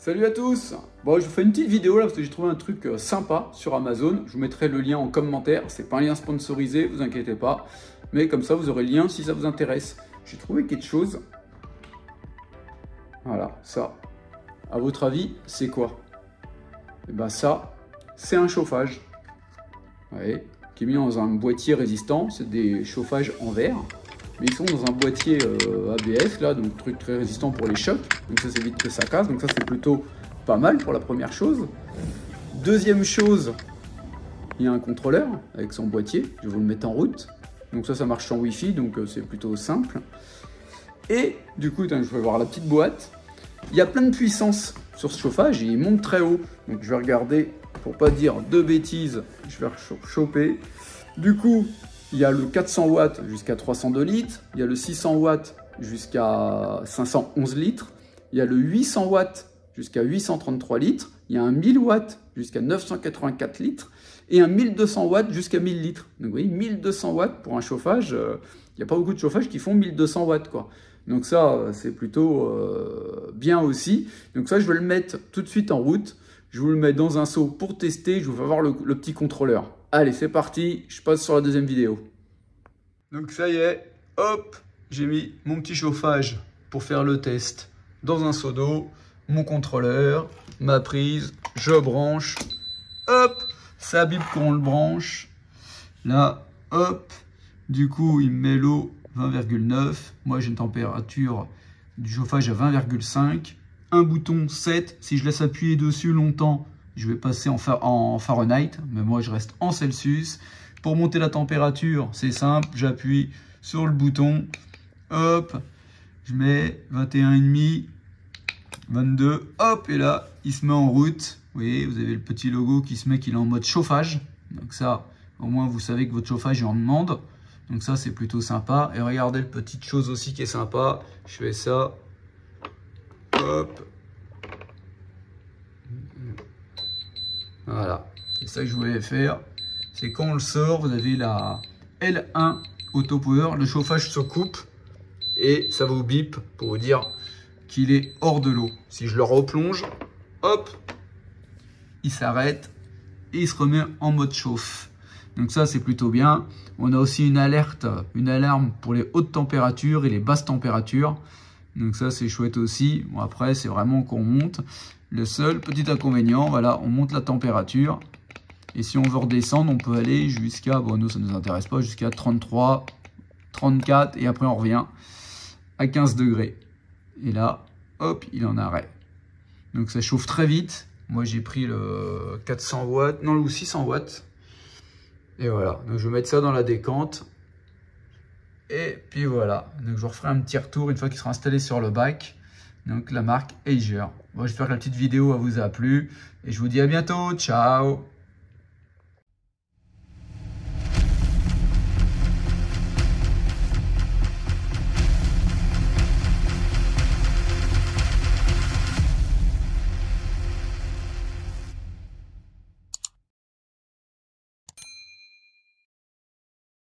Salut à tous. Bon, je vous fais une petite vidéo là parce que j'ai trouvé un truc sympa sur Amazon. Je vous mettrai le lien en commentaire. C'est pas un lien sponsorisé, vous inquiétez pas. Mais comme ça, vous aurez le lien si ça vous intéresse. J'ai trouvé quelque chose. Voilà, ça. À votre avis, c'est quoi? Et ben ça, c'est un chauffage. Ouais, qui est mis dans un boîtier résistant. C'est des chauffages en verre. Mais ils sont dans un boîtier ABS, là, donc truc très résistant pour les chocs. Donc ça, c'est vite que ça casse. Donc ça, c'est plutôt pas mal pour la première chose. Deuxième chose, il y a un contrôleur avec son boîtier. Je vais vous le mettre en route. Donc ça marche sans Wi-Fi, donc c'est plutôt simple. Et du coup, je vais voir la petite boîte. Il y a plein de puissance sur ce chauffage et il monte très haut. Donc je vais regarder, pour pas dire de bêtises, je vais choper. Du coup, il y a le 400 watts jusqu'à 302 litres, il y a le 600 watts jusqu'à 511 litres, il y a le 800 watts jusqu'à 833 litres, il y a un 1000 watts jusqu'à 984 litres et un 1200 watts jusqu'à 1000 litres. Donc vous voyez, 1200 watts pour un chauffage, il n'y a pas beaucoup de chauffages qui font 1200 watts, quoi. Donc ça, c'est plutôt bien aussi. Donc ça, je vais le mettre tout de suite en route. Je vous le mets dans un seau pour tester. Je vous fais voir le petit contrôleur. Allez, c'est parti. Je passe sur la deuxième vidéo. Donc ça y est, hop, j'ai mis mon petit chauffage pour faire le test dans un seau d'eau. Mon contrôleur, ma prise, je branche. Hop, ça bip quand on le branche. Là, hop, du coup, il me met l'eau 20,9. Moi, j'ai une température du chauffage à 20,5. Un bouton 7. Si je laisse appuyer dessus longtemps, je vais passer en Fahrenheit. Mais moi, je reste en Celsius. Pour monter la température, c'est simple. J'appuie sur le bouton. Hop. Je mets 21,5. 22. Hop. Et là, il se met en route. Vous voyez, vous avez le petit logo qui se met qu'il est en mode chauffage. Donc ça, au moins, vous savez que votre chauffage est en demande. Donc ça, c'est plutôt sympa. Et regardez, le petite chose aussi qui est sympa. Je fais ça. Hop. Voilà. C'est ça que je voulais faire. C'est quand on le sort, vous avez la L1 Auto Power. Le chauffage se coupe. Et ça vous bip pour vous dire qu'il est hors de l'eau. Si je le replonge, hop, il s'arrête. Et il se remet en mode chauffe. Donc ça, c'est plutôt bien. On a aussi une alerte, une alarme pour les hautes températures et les basses températures. Donc ça, c'est chouette aussi. Bon, après, c'est vraiment qu'on monte. Le seul petit inconvénient, voilà, on monte la température. Et si on veut redescendre, on peut aller jusqu'à, bon, nous, ça ne nous intéresse pas, jusqu'à 33, 34. Et après, on revient à 15 degrés. Et là, hop, il est en arrêt. Donc ça chauffe très vite. Moi, j'ai pris le 400 watts, non, le 600 watts. Et voilà, donc je vais mettre ça dans la décante. Et puis voilà, donc je vous referai un petit retour une fois qu'il sera installé sur le bac. Donc la marque Eiger. Bon, j'espère que la petite vidéo vous a plu. Et je vous dis à bientôt, ciao!